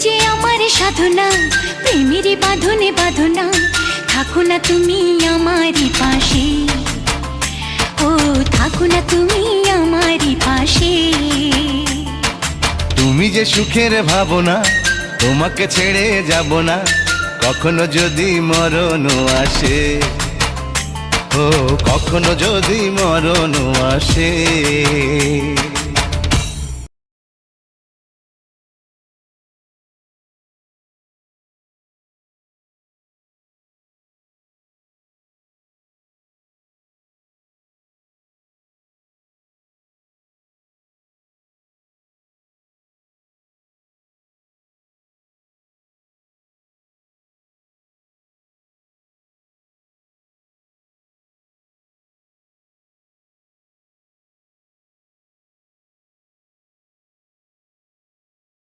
যে আমার সাধনা, প্রেমেরই বাঁধনে বাঁধনা, থাকো না তুমি আমারই পাশে, ও থাকো না তুমি আমারই পাশে। তুমি যে সুখের ভাবনা, তোমাকে ছেড়ে যাব না, কখনো যদি মরণ আসে, ও কখনো যদি মরণ আসে।